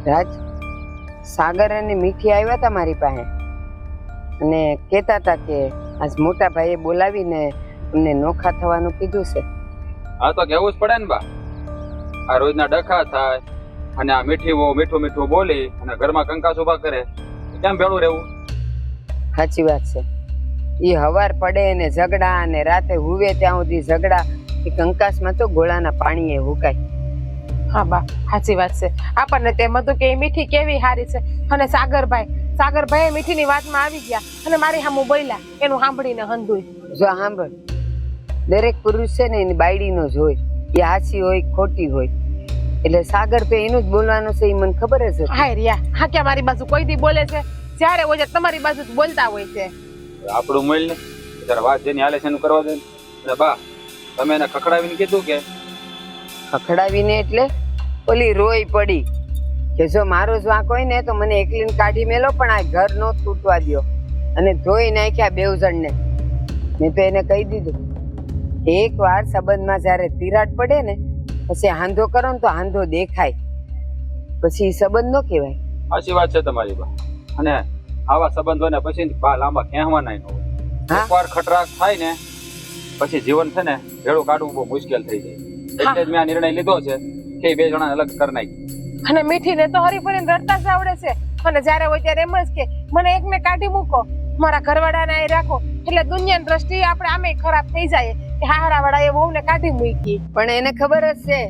રાજ, સાગર અને મીઠી આવ્યા હતા મારી પાસે અને કહેતા હતા કે આજ મોટા ભાઈએ બોલાવીને અમને નોખા થવાનું કીધું છે. હા તો કેવું જ પડે ને બા. આ રોજના ડખા થાય અને આ મીઠું મીઠું બોલી અને ઘરમાં કંકાસ ઉભા કરે, કેમ ભેળું રહેવું? સાચી વાત છે. એ હવાર પડે ને ઝઘડા અને રાતે હુવે ત્યાં સુધી ઝઘડા. એ કંકાસમાં તો ગોળાના પાણીએ હુકાય. હા બા, સાચી વાત છે. આપણને તેમ હતું કે એ મીઠી કેવી હારી છે અને સાગરભાઈ મીઠીની વાતમાં આવી ગયા અને મારી સામું બોલ્યા, એનું સાંભળીને હંધુય. જો સાંભળ, દરેક પુરુષ છે ને એની બાયડીનો જ હોય, એ હાચી હોય ખોટી હોય. એટલે સાગર તો એનું જ બોલવાનું છે, એ મને ખબર જ હતી. હાય રિયા, હા ક્યાં મારી બાજુ કોઈ દી બોલે છે? જ્યારે હોય છે તમારી બાજુ જ બોલતા હોય છે. આપણું મોલ ને ત્યારે વાત જેની હાલે છે એનું કરવા દે. અને બા, તમે એને ખખડાવીને કીધું કે? ખખડાવીને એટલે ઓલી રોઈ પડી કે જો મારો જ વાંક હોય ને તો મને એકલીને કાઢી મેલો, પણ આ ઘર નો તૂટવા દ્યો. અને ધોઈ નાખ્યા બેવ જણને. મેં તો એને કહી દીધું, એક વાર સંબંધમાં જયારે તિરાડ પડે ને પછી હાંધો કરો ને તો હાંધો દેખાય, પછી સંબંધ નો કહેવાય. સાચી વાત છે તમારી બા. અને આવા સંબંધોને પછી બા લાંબા કહેવાના ન હોય. એકવાર ખટરાક થાય ને પછી જીવન છે ને ભેળું કાઢવું બહુ મુશ્કેલ થઈ જાય. એટલે જ મેં આ નિર્ણય લીધો છે કે બે જણા અલગ કરી નાખી. અને મીઠીને તો હરીફરીને રડતા જ આવડે છે. અને જ્યારે હોય ત્યારે એમ જ કે મને એકને કાઢી મૂકો, મારા ઘરવાળાને અહીં રાખો. એટલે દુનિયાની દ્રષ્ટિએ આપણે આમે ખરાબ થઈ જાય કે હારાવાળાએ વહુને કાઢી મૂકી. પણ એને ખબર જ છે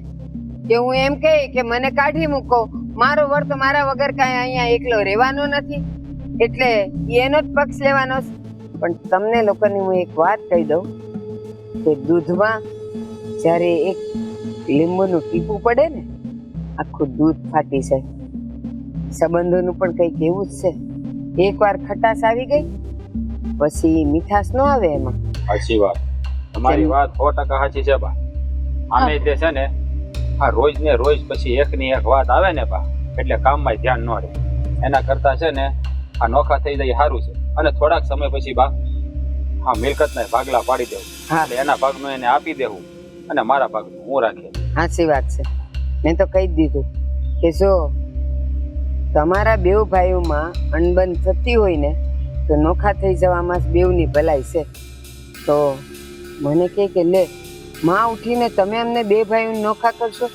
કે હું એમ કહી કે મને કાઢી મૂકો, મારો વર તો મારા વગર કાંઈ અહીંયા એકલો રહેવાનો નથી, એટલે એનો જ પક્ષ લેવાનો છે. પણ તમને લોકોને હું એક વાત કહી દઉં કે દૂધમાં જ્યારે એક લીંબુનું ટીપું પડે ને આખું દૂધ ફાટી જાય. સંબંધોનું પણ કંઈક એવું જ છે. એકવાર ખટાશ આવી ગઈ પછી મીઠાશ ન આવે એમાં. સાચી વાત, તમારી વાત 100% સાચી છે બા. આમે તે છે ને આ રોજ ને રોજ પછી એકની એક વાત આવે ને બા, એટલે કામમાં ધ્યાન ન રહે. એના કરતા છે ને આ નોખા થઈ જાય સારું છે. અને થોડાક સમય પછી બા આ મિલકતના ભાગલા પાડી દેવું. એટલે એના ભાગનું એને આપી દેવું અને મારા ભાગનું હું રાખે. સાચી વાત છે. મેં તો કહી જ દીધું કે જો તમારા બેવ ભાઈઓમાં અણબન થતી હોય ને તો નોખા થઈ જવામાં બેવની ભલાઈ છે. તો મને કે લે માં ઉઠીને તમે અમને બે ભાઈઓ નોખા કરશો?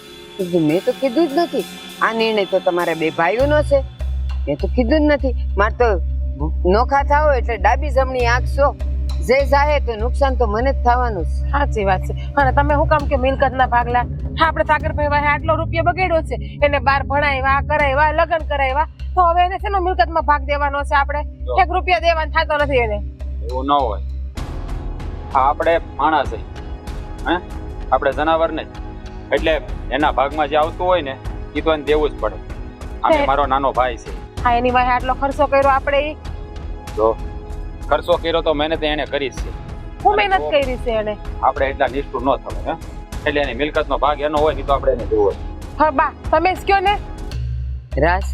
મેં તો કીધું જ નથી. આ નિર્ણય તો તમારા બે ભાઈઓનો છે, મેં તો કીધું જ નથી. મારે તો નોખા થાવ એટલે ડાબી જમણી આંખશો, જે જાય તો નુકસાન તો મને જ થવાનું છે. સાચી વાત છે. અને તમે શું કામ કે મિલકતના ભાગલા? આપણે સાગરભાઈ વાહે આટલો રૂપિયો બગાડ્યો છે, એને બાર ભણાવ્યા, કરાવ્યા, લગ્ન કરાવ્યા, તો હવે એને શેનો મિલકતમાં ભાગ દેવાનો છે? આપણે 1 રૂપિયા દેવાનો થતો નથી એને. એવું ન હોય. હા, આપણે માણસ છે, હે આપણે જનાવર ને, એટલે એના ભાગમાં જે આવતું હોય ને એ તો એને દેવું જ પડે. આમે મારો નાનો ભાઈ છે. હા, એની વાહે આટલો ખર્ચો કર્યો આપણે. જો ખર્ચો કર્યો તો મહેનત એને કરી છે. હું મહેનત કરી છે એને? આપણે એટલા નિષ્ઠુર ન થવાય. હે એટલે એની મિલકતનો ભાગ એનો હોય ને તો આપણે એને દેવો. હા બા, તમે જ કયો ને. રાજ,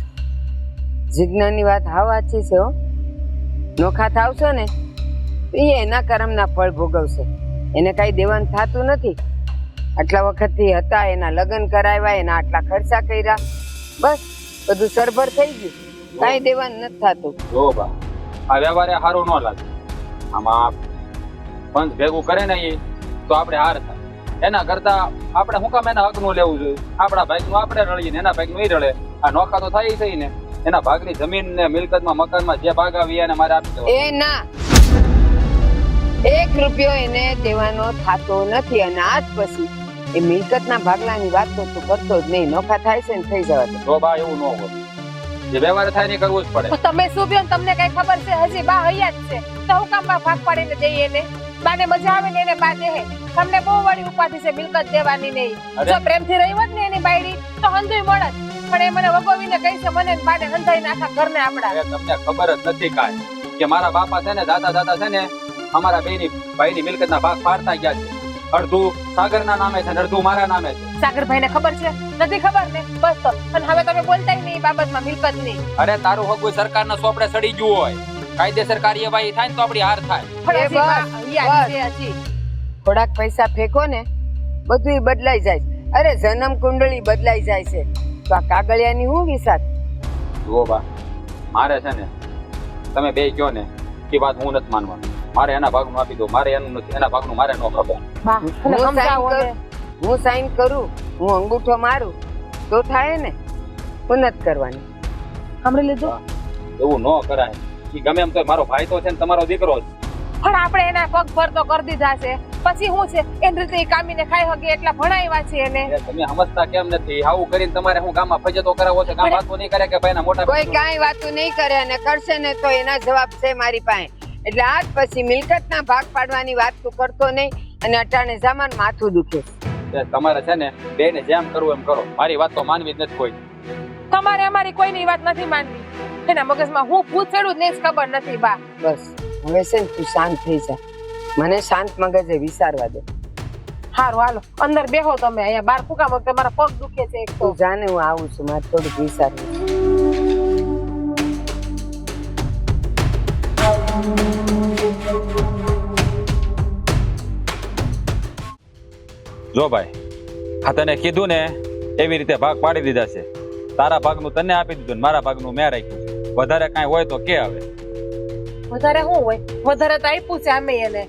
જીજ્ઞાની વાત હાવ સાચી છે હો. નોખા થાવશો ને એ એના કર્મના ફળ ભોગવશે. એને કાંઈ દેવાનું થતું નથી. આટલા વખતથી હતા, એના લગ્ન કરાવ્યા, એના આટલા ખર્ચા કર્યા, બસ બધું સરભર થઈ ગયું, કાંઈ દેવાનું નથી થતું. જો બા, આ વ્યવહારે સારું ન લાગે. આમાં પંચ ભેગું કરે ને એ તો આપણે હાર થાય. એના કરતા આપણે શું કામ એના હકનું લેવું જોઈએ? આપણા ભાગનું આપણે રળીએ ને એના ભાગનું એ રળે. આ નોખા તો થાય થઈ ને, એના ભાગની જમીન ને મિલકતમાં મકાનમાં જે ભાગ આવી એને મારે આપી દેવો. એ ના, 1 રૂપિયો એને દેવાનો થતો નથી. અને આજ પછી એ મિલકતના ભાગલાની વાત તો તું કરતો જ નહીં. નોખા થાય છે ને થઈ જવા દે. જો બા, એવું ન હોય. જે વ્યવહાર થાય ને કરવું જ પડે. તમે શું કહો? તમને કઈ ખબર છે? હજી બા હૈયા જ છે તો હું કામ ભાગ પાડીને દઈએ એને? બાને મજા આવે ને એને બા દે. તમને બહુ વળી ઉપાધિ છે મિલકત દેવાની નહીં. જો પ્રેમથી રહી હોત ને એની બાયડી તો હંધુય મળત. પણ એ મને વગોવીને કહી છે મને બાને હંધાઈ નાખા ઘરને આપડા. તમને ખબર જ નથી કાંઈ કે મારા બાપા છે ને દાદા છે ને અમારા બેની ભાઈની મિલકતના ભાગ પાડતા ગયા છે. અડધું સાગરના નામે છે ને અડધું મારા નામે છે. સાગરભાઈને ખબર છે? નથી ખબર ને? બસ તો. અને હવે તમે બોલતાય નહીં બાબતમાં મિલકતની. અરે તારું હગું સરકારના સોપડે સડી ગયું હોય, કાયદેસર કાર્યવાહી થાય ને તો આપણી હાર થાય. પણ હજી બા હૈયા છે હજી. થોડાક પૈસા ફેંકો ને બધું બદલાઈ જાય. અરે જન્મ કુંડળી બદલાઈ જાય છે તો આ કાગળિયાની હું વિસાત? જુઓ બા, મારે છે ને તમે બે કહો ને એ વાત હું નથી માનવાનું. મારે એના ભાગનું આપી દો, મારે એનું નથી, એના ભાગનું મારે ન ખબર. બા અને હું સમજાવો ને. હું સાઈન કરું, હું અંગૂઠો મારું તો થાય ને, હું નથી કરવાની. સાંભળી લીધું? એવું ન કરાય. ઈ ગમે એમ તો મારો ભાઈ તો છે ને તમારો દીકરો જ. પણ આપણે એના પગ પર તો કરી દીધા છે, પછી શું છે એની રીતે ઈ કામીને ખાઈ હગે એટલા ભણાવ્યા છે એને. એ તમે સમજતા કેમ નથી? આવું કરીને તમારે હું ગામમાં ફજતો કરાવો છો? ગામ વાતો નહીં કરે કે ભાઈના મોટા કોઈ કાંઈ વાતું નહીં કરે અને કરશે ને તો એના જવાબ છે મારી પાસે. એટલે આજ પછી મિલકતના ભાગ પાડવાની વાત તું કરતો નહીં અને અટાણે સામાન માથું દુખે. તમારે છે ને બેને જેમ કરવું એમ કરો, મારી વાત તો માનવી જ નથી કોઈ. તમારે અમારી કોઈની વાત નથી માનવી. એના મગજમાં હું પૂછેડું જ નહીં ખબર નથી બા. બસ હવે છે ને તું શાંત થઈ જા, મને શાંત મગજે વિચારવા દે. હારું હાલો અંદર બેહો તમે. અહીંયા બાર ફૂકા તમારા પગ દુખે છે એક તો. તું જાને હું આવું છું, મારે થોડુંક વિચારવું છે. જો ભાઈ, આ તને કીધું ને એવી રીતે ભાગ પાડી દીધા છે. તારા ભાગનું તને આપી દીધું ને મારા ભાગનું મેં રાખ્યું છે. વધારે કાંઈ હોય તો કે આવે. વધારે શું હોય? વધારે તો આપ્યું છે અમે એને.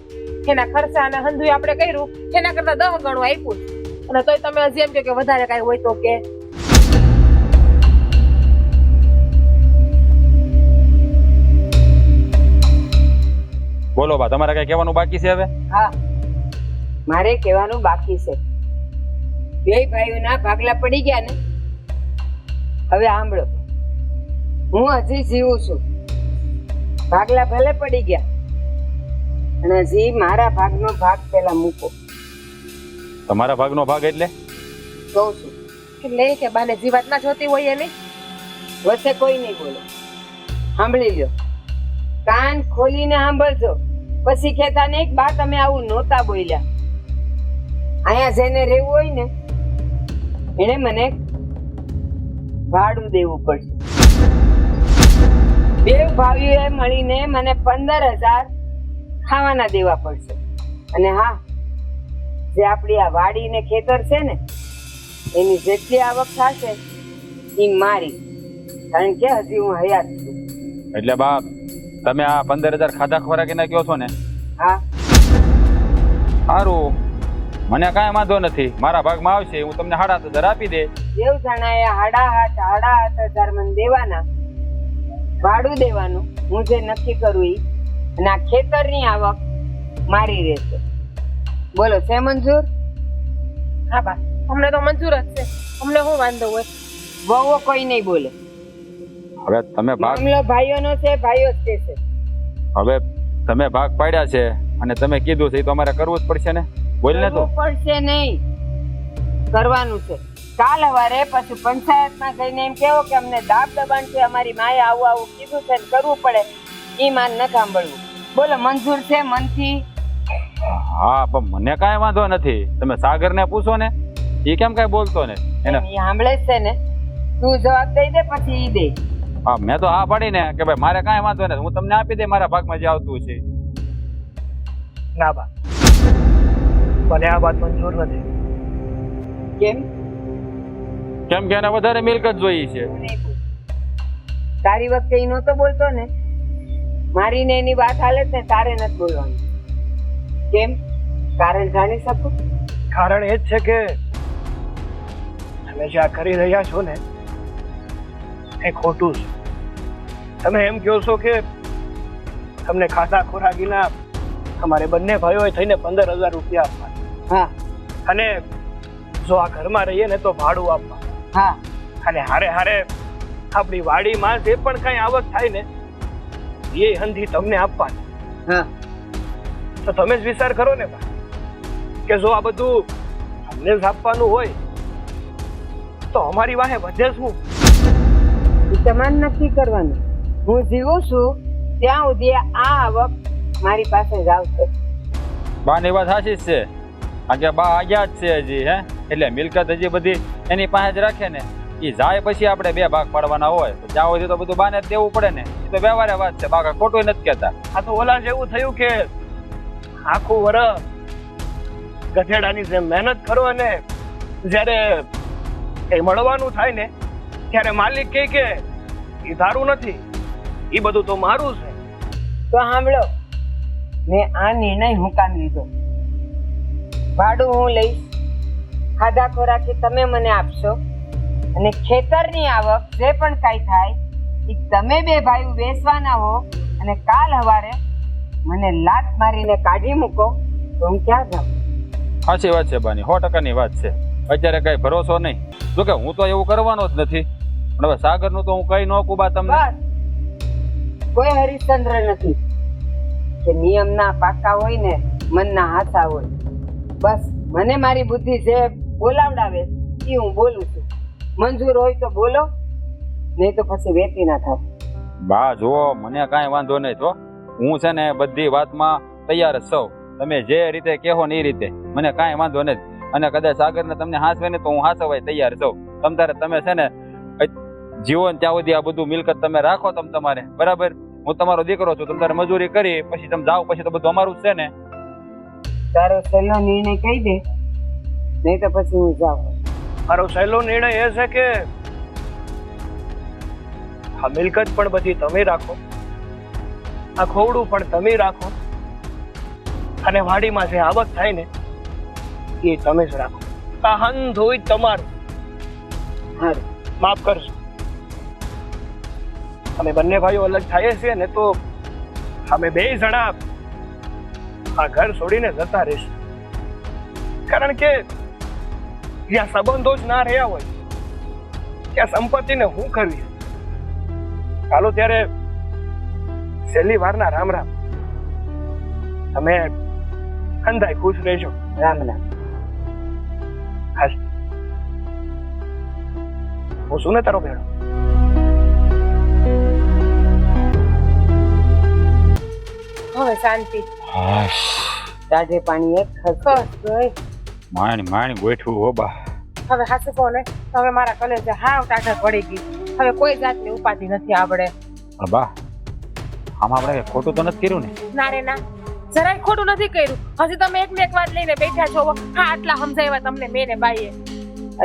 એના ખર્ચા અને હંધુય આપણે કર્યું એના કરતા 10 ગણું આપ્યું છે. અને તોય તમે હજી એમ કહો કે વધારે કાંઈ હોય તો કે. બોલો બા, તમારે કઈ કહેવાનું બાકી છે હવે? હા, મારે કહેવાનું બાકી છે. બે ભાઈઓના ભાગલા પડી ગયા ને, હવે સાંભળો. હું હજી જીવું છું, ભાગલા ભલે પડી ગયા અને હજી મારા ભાગનો ભાગ પેલા મૂકો. તમારા ભાગનો ભાગ એટલે કહું છું, એટલે કે બાને જીવાત ના જોતી હોય એની. વચ્ચે કોઈ નહીં બોલે. સાંભળી લ્યો, કાન ખોલીને સાંભળજો. પછી કહેતા નહીં બા તમે આવું નહોતા બોલ્યા. અહીંયા જેને રહેવું હોય ને એને મને ભાડું દેવું પડશે. બે ભાઈઓએ મળીને મને 15,000 ખાવાના દેવા પડશે. અને હા, જે આપણી આ વાડી ને ખેતર છે ને એની જેટલી આવક થશે એ મારી, કારણ કે હજી હું હયાત છું. એટલે બા તમે આ 15,000 ખાધા ખોરાકીને કહો છો ને? હા, સારું, મને કાંઈ વાંધો નથી. મારા ભાગમાં આવશે, હું તમને 7,500 આપી દે. દેવ જણાએ 7,500 મને દેવાના, ભાડું દેવાનું હું જે નક્કી કરું ઈ, અને આ ખેતરની આવક મારી રહેશે. બોલો, છે મંજૂર? હા બા, અમને તો મંજૂર જ છે. અમને શું વાંધો હોય? વહુઓ કોઈ નહીં બોલે. હવે તમે ભાગ મામલો ભાઈઓનો છે, ભાઈઓ જ કહેશે. હવે તમે ભાગ પાડ્યા છે અને તમે કીધું છે એ તો અમારે કરવું જ પડશે ને. બોલ ને તો. કરવું પડશે નહીં, કરવાનું છે. કાલ સવારે પછી પંચાયતમાં જઈને એમ કેવો કે અમને દાબ દબાણ છે, અમારી માએ આવું આવું કીધું છે, કરવું પડે. ઈ માન ન સાંભળવું. બોલો, મંજૂર છે મનથી? હા, પણ મને કાંઈ વાંધો નથી. તમે સાગરને પૂછો ને, એ કેમ કાંઈ બોલતો ને એને. ઈ સાંભળે જ છે ને, તું જવાબ દઈ દે પછી ઈ દે. હા, મેં તો હા પાડી ને કે ભાઈ મારે કાંઈ વાંધો નથી, હું તમને આપી દે મારા ભાગમાં જે આવતું છે. ના બા, મને આ વાત મંજૂર નથી. કેમ? કેમ કે એને વધારે મિલકત જોઈ છે. તું નહીં બોલ. તારી વખતે ઈ નહોતો બોલતો ને, મારી ને એની વાત હાલે જ ને, તારે નથી બોલવાનું. કેમ? કારણ જાણી શકું? કારણ એ જ છે કે તમે જે આ કરી રહ્યા છો ને એ ખોટું છે. તમે એમ કહો છો કે તમને ખાધા ખોરાકીના અમારે બંને ભાઈઓએ થઈને 15,000 રૂપિયા આપવા, હા અને જો આ ઘરમાં રહીએ ને તો ભાડું આપવા, હા, અને હારે હારે આપણી વાડીમાં જે પણ કઈ આવક થાય ને એ હંધી તમને આપવાની. હા. તો તમે જ વિચાર કરો ને બા, કે જો આ બધું અમને જ આપવાનું હોય તો અમારી વાહે વધે શું? ઈ તમારે નક્કી કરવાનું. હું જીવું છું ત્યાં સુધી આ આવક મારી પાસે જ આવશે. બાની વાત સાચી જ છે. આજે બા આવ્યા જ છે હજી, હે એટલે મિલકત હજી બધી એની પાસે જ રાખે ને. એ જાય પછી આપણે 2 ભાગ પાડવાના હોય તો જ્યાં સુધી તો બધું બાને જ દેવું પડે ને. એ તો વ્યવહારે વાત છે, બાકા ખોટું નથી કહેતા. આ તો ઓલા જેવું થયું કે આખું વર્ષ ગધેડાની જેમ મહેનત કરો અને જ્યારે કઈ મળવાનું થાય ને ત્યારે માલિક કહે કે એ તારું નથી, એ બધું તો મારું છે. તો સાંભળો, મેં આ નિર્ણય હું કામ લીધો. ભાડું હું લઈશ, ખાધા ખોરાકી તમે મને આપશો, અને ખેતરની આવક જે પણ કાંઈ થાય એ તમે બે ભાઈઓ વેચવાના હો, અને કાલ સવારે મને લાત મારીને કાઢી મૂકો તો હું ક્યાં જાઉં? સાચી વાત છે બાની, 100%ની વાત છે. અત્યારે કઈ ભરોસો નહીં. જો કે હું તો એવું કરવાનો જ નથી, પણ હવે સાગરનું તો હું કઈ ન કુબા તમને. બસ, કોઈ હરિશ્ચંદ્ર નથી કે નિયમના પાકા હોય ને મનના હાથા હોય. બસ મને મારી બુદ્ધિ જે બોલાવડાવે એ હું બોલું છું. મંજૂર હોય તો બોલો, નહીં તો પછી વેતી ના થાવ. બા જુઓ, મને કાંઈ વાંધો નહીં. તો હું છે ને બધી વાતમાં તૈયાર જ છું. તમે જે રીતે કહો ને એ રીતે મને કાંઈ વાંધો નથી. અને કદાચ સાગરને તમને હાંસવે ને તો હું હાંસવાય તૈયાર છું. તમે છે ને જીવન ત્યાં સુધી આ બધું મિલકત તમે રાખો તમારે, બરાબર? હું તમારો દીકરો છું, તમારે મજૂરી કરી પછી તમે જાઓ, પછી તો બધું અમારું જ છે ને. તારો સહેલો નિર્ણય કહી દે, નહીં તો પછી હું જાઉં. મારો સહેલો નિર્ણય એ છે કે આ મિલકત પણ બધી તમે રાખો, આ ખોવડું પણ તમે રાખો, અને વાડીમાં જે આવક થાય ને એ તમે જ રાખો. આ હંધ હોય તમારું. હારું, માફ કરશો, અમે બંને ભાઈઓ અલગ થઈએ છીએ ને તો અમે બે જણા આ ઘર છોડીને જતા રહીશું. કારણ કે જ્યાં સંબંધો જ ના રહ્યા હોય ત્યાં સંપત્તિને હું કરવી. ચાલો ત્યારે છેલ્લી વારના રામ રામ. તમે અંધાય ખુશ રહેજો. રામ રામ. હાશ, હું શું ને તારો ભેડો. હવે શાંતિ. દાઢે પાણી એક ખસ ગઈ. માણી ગોઠવું હો બા. હવે હાસુ કોને, હવે મારા કલેજે હાવ ટાઢર પડી ગઈ. હવે કોઈ જાતની ઉપાધિ નથી આવડે. પણ બા, આમાં આપણે ખોટું તો નથી કર્યું ને? ના રે ના, જરાય ખોટું નથી કર્યું. હજી તમે એક ને એક વાત લઈને બેઠા છો. હા, આટલા સમજાવ્યા તમને મેં ને બાઈએ.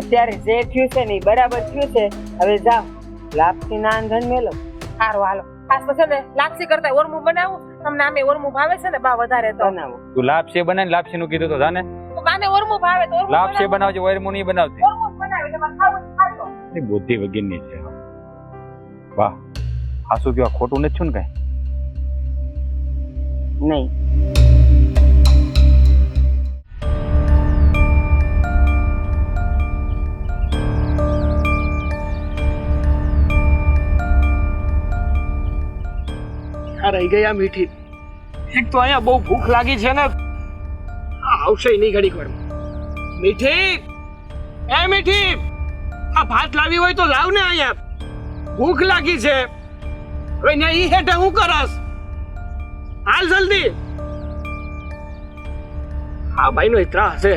અત્યારે જે થયું છે ને ઈ બરાબર થયું છે. હવે જાઓ, લાપસી ના આંધણ મેલો. સારું હાલો. ખાસ પછી ને લાપસી કરતા ઓરમું બનાવું. તમને આમે ઓરમું ભાવે છે ને બા વધારે તો બનાવો. તું લાપસી બનાવીને લાપસી નું કીધું તો જાને. તો બાને ઓરમું ભાવે તો ઓરમું લાપસી બનાવજે, ઓરમું નહીં બનાવતી. ઓરમું જ બનાવે એટલે મારે ખાવું જ ખાશો. એ બુદ્ધિ વગરની છે. વાહ, આ શું કહેવા ખોટું નથી છું ને કઈ? નહીં. રહી ગયા મીઠી. એક તો અહીંયા બહુ ભૂખ લાગી છે ને, આવશે નહીં ઘડીક વાર. મીઠી, એ મીઠી, આ ભાત લાવી હોય તો લાવ ને અહીંયા. ભૂખ લાગી છે. હવે ને ઈ હેઠે હું કરસ? હાલ જલ્દી. હા ભાઈ નો ત્રાસ છે.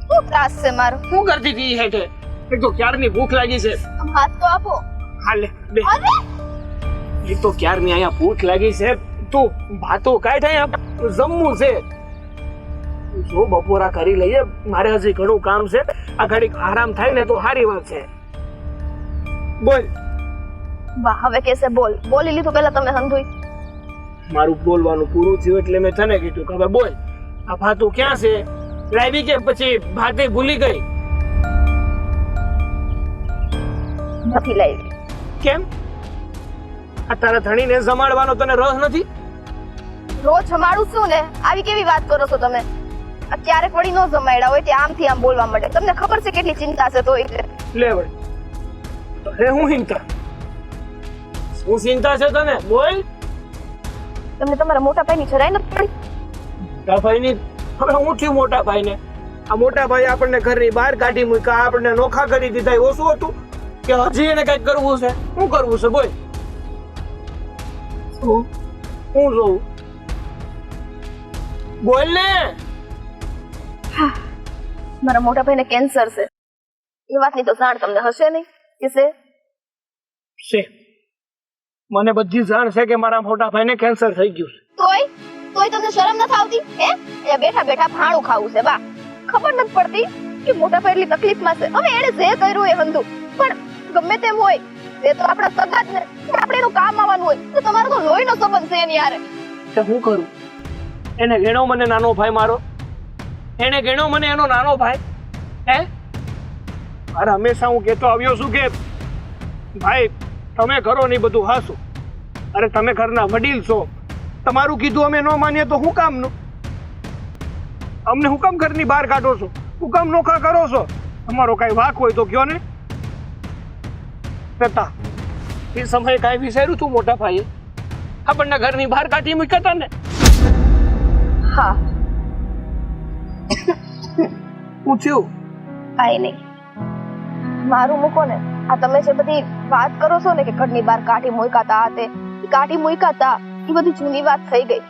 શું ત્રાસ છે મારો? શું કરતી હતી ઈ હેઠે? એક તો ક્યારની ભૂખ લાગી છે. હાથ તો આપો. હાલે બે. અરે એ તો ક્યારની અહીંયા ભૂખ લાગી છે. તું ભાતો કાઈ થાય, જમવું છે. જો બપોરા કરી લઈએ, મારે હજી ઘણું કામ છે. આ ઘડીક આરામ થાય ને તો સારી વાત છે. બોલ. વાહ, હવે કેસે બોલ. બોલી લીધું પહેલા તમે હંધુઈ. મારું બોલવાનું પૂરું થયું એટલે મેં તને કીધું કે હવે બોલ. આ ભાતું ક્યાં છે? લાવી કે પછી ભાતે ભૂલી ગઈ? નથી લાવી. કેમ? આ તારા ધણીને જમાડવાનો તને રસ નથી? રોજ જમાડું છું ને, આવી કેવી વાત કરો છો તમે? આ ક્યારેક વળી નો જમાડ્યા હોય તે આમથી આમ બોલવા માંડે. તમને ખબર છે કેટલી ચિંતા છે? તો એટલે લે વળી. અરે હું ચિંતા? શું ચિંતા છે તને? બોલ. તમને તમારા મોટા ભાઈની જરાય નથી પડી? મોટા ભાઈની હવે હું થયું? મોટા ભાઈને આ મોટા ભાઈ આપણને ઘરની બહાર કાઢી મૂક્યા, આપણને નોખા કરી દીધા. એવું શું હતું કે હજી એને કઈક કરવું છે? શું કરવું છે? બોલ. હું જોઉં? બોલ ને. મારા મોટા ભાઈને કેન્સર છે. એ વાતની તો જાણ તમને હશે નહીં કે છે? છે. મને બધી જાણ છે કે મારા મોટા ભાઈને કેન્સર થઈ ગયું છે. તોય તમને શરમ નથી આવતી? હે, અહીંયા બેઠા બેઠા ફાણું ખાવું છે. બા, ખબર નથી પડતી કે મોટા ભાઈ એટલી તકલીફમાં છે. હવે એને જે કર્યું એ હંધું, પણ ગમે તેમ હોય એ તો આપણા સગા જ ને, આપણે એનું કામ આવવાનું હોય. તો તમારો તો લોહીનો સંબંધ છે એની હારે. તો હું કરું? એને ગણો મને નાનો ભાઈ મારો? એને ગણો મને એનો નાનો ભાઈ? હે? અરે હંમેશા હું કહેતો આવ્યો છું કે ભાઈ તમે કરો નહીં બધું હાસું. અરે તમે ઘરના વડીલ છો, તમારું કીધું અમે ન માનીએ તો હું કામનું? અમને હું કામ ઘરની બહાર કાઢો છો? હું કામ નોખા કરો છો? તમારો કઈ વાક હોય તો કયો ને. પિતા એ સમયે કાંઈ વિચાર્યું તું મોટા ભાઈએ? આપણને ઘરની બહાર કાઢી મૂક્યા હતા ને. હા, હું થયું કાંઈ નહીં. મારું મૂકો ને. આ તમે જે બધી વાત કરો છો ને કે ઘરની બહાર કાઢી મૂક્યા હતા, આ તે કાઢી મૂક્યા હતા, એ બધી જૂની વાત થઈ ગઈ.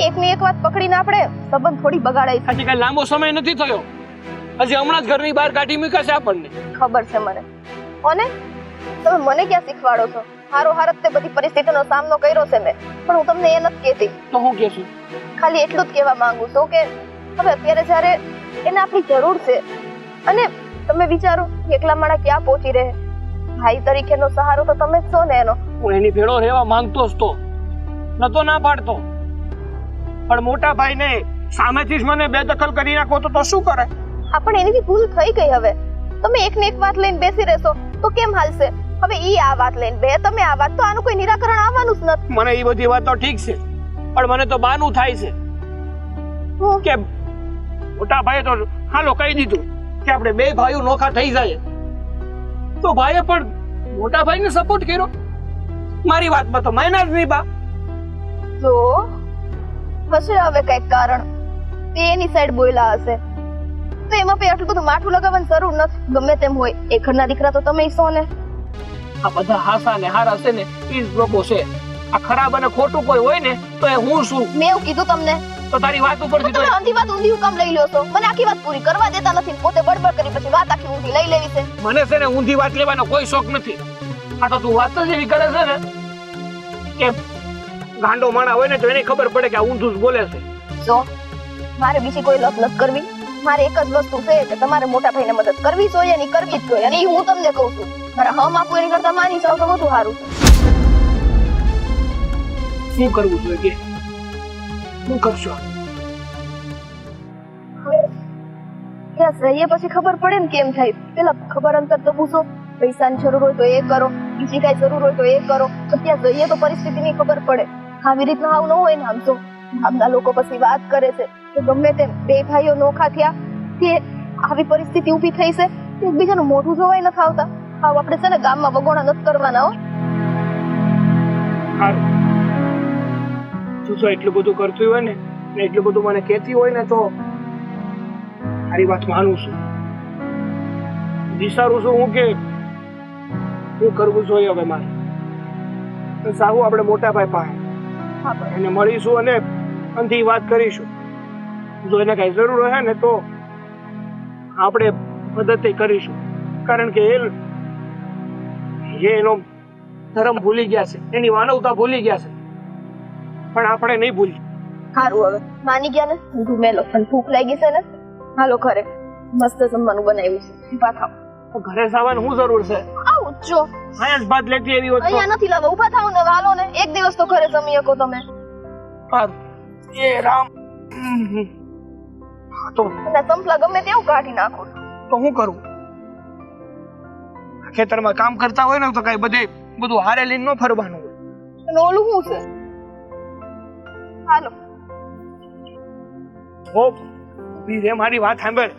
એકની એક વાત પકડીને આપણે સંબંધ થોડી બગાડાય. હજી કઈ લાંબો સમય નથી થયો, હજી હમણાં જ ઘરની બહાર કાઢી મૂક્યા છે આપણને. ખબર છે મને. અને તમે મને ક્યાં શીખવાડો છો? હારો હારત તે બધી પરિસ્થિતિનો સામનો કર્યો છે મેં, પણ હું તમને એ નથી કહેતી. તો હું કહેશું? ખાલી એટલું જ કહેવા માંગુ છું કે હવે અત્યારે જ્યારે એને આપણી જરૂર છે, અને તમે વિચારો એકલા માણા ક્યાં પહોંચી રહે. ભાઈ તરીકેનો સહારો તો તમે જ છો ને એનો. હું એની ભેળો રહેવા માંગતો જ તો નતો, ના પાડતો. પણ મોટા ભાઈને સામેથી જ મને બેદખલ કરી નાખો તો શું કરે? આપણે એની ભૂલ થઈ ગઈ. હવે તમે એક ને એક વાત લઈને બેસી રહેશો તો કેમ હાલશે? હવે ઈ આ વાત લઈને બે, તમે આ વાત, તો આનું કોઈ નિરાકરણ આવવાનું જ નથી. મને એ બધી વાત તો ઠીક છે, પણ મને તો બાનું થાય છે કે મોટા ભાઈએ તો હાલો કહી દીધું કે આપણે બે ભાઈઓ નોખા થઈ જાય, તો ભાઈએ પણ મોટા ભાઈને સપોર્ટ કર્યો. મારી વાતમાં તો માયના જ નહીં બા. જો હશે હવે કઈક કારણ, તે એની સાઈડ બોલ્યા હશે, તો એમાં પછી આટલું બધું માઠું લગાવવાની જરૂર નથી. ગમે તેમ હોય, એ ઘરના દીકરા તો તમે છો ને. આ બધા હાસા ને હારા છે ને એ જ લોકો છે. આ ખરાબ અને ખોટું કોઈ હોય ને તો એ હું છું. મેં એવું કીધું તમને? તો તારી વાત ઉપરથી તમે અંધી વાત ઊંધી હું કામ લઈ લ્યો છો? મને આખી વાત પૂરી કરવા દેતા નથી, પોતે બડબડ કરી પછી વાત આખી ઊંધી લઈ લેવી છે. મને છે ને ઊંધી વાત લેવાનો કોઈ શોખ નથી. આ તો તું વાત જ એવી કરે છે ને કે ગાંડો માણા હોય ને તો એને ખબર પડે કે આ ઊંધું જ બોલે છે. જો મારે બીજી કોઈ લપ નથી કરવી. મારે એક જ વસ્તુ છે કે તમારે મોટા ભાઈને મદદ કરવી જોઈએ અને કરવી જ જોઈએ, અને એ હું તમને કહું છું. મારા હમ આપું એની કરતા માની જાવ તો વધુ સારું છે. શું કરવું જોઈએ કે શું કરશો? ત્યાં જઈએ પછી ખબર પડે ને કેમ થાય. પેલા ખબર અંતર તો પૂછો, પૈસાની જરૂર હોય તો એ કરો, બીજી કઈ જરૂર હોય તો એ કરો. તો ત્યાં જઈએ તો પરિસ્થિતિની ખબર પડે. આવી રીતના આવું ન હોય ને. આમ તો ગામના લોકો પછી વાત કરે છે કે ગમે તેમ બે ભાઈઓ નોખા થયા કે આવી પરિસ્થિતિ ઊભી થઈ છે, એકબીજાનું મોઢું જોવાય નથી આવતા. આવ આપણે છે ને ગામમાં વગોણા નથી કરવાના. હો સારું, તું જો એટલું બધું કરતી હોય ને એટલું બધું મને કહેતી હોય ને તો તારી વાત માનું છું. વિચારું છું હું કે શું કરવું જોઈએ હવે મારે. સાહુ આપણે મોટા ભાઈ પાસે એને મળીશું અને અંથી વાત કરીશું. જો એને કઈ જરૂર હોય ને તો આપણે મદદ કરીશું, કારણ કે એ એનો ધર્મ ભૂલી ગયા છે, એની માનવતા ભૂલી ગયા છે, પણ આપણે નહીં ભૂલી. સારું, હવે માની ગયા ને. ઊંધું મેલો પણ ભૂખ લાગી છે ને. હાલો ઘરે, મસ્ત જમવાનું બનાવ્યું છે. ઉભા થાવ. ઘરે જવાની શું જરૂર છે? આવું જો અહીંયા જ ભાત લેતી એવી વસ્તુ અહીંયા નથી લાવવા. ઉભા થાવ ને, હાલો ને. એક દિવસ તો ઘરે જમી શકો તમે. એ રામ. તો સંપલા ગમે તેવું કાઢી નાખો. તો શું કરું? ખેતરમાં કામ કરતા હોય ને તો કઈ બધું હારે લઈને ન ફરવાનું હોય. અને ઓલું શું છે? હાલો. ઓ બીજે મારી વાત સાંભળ.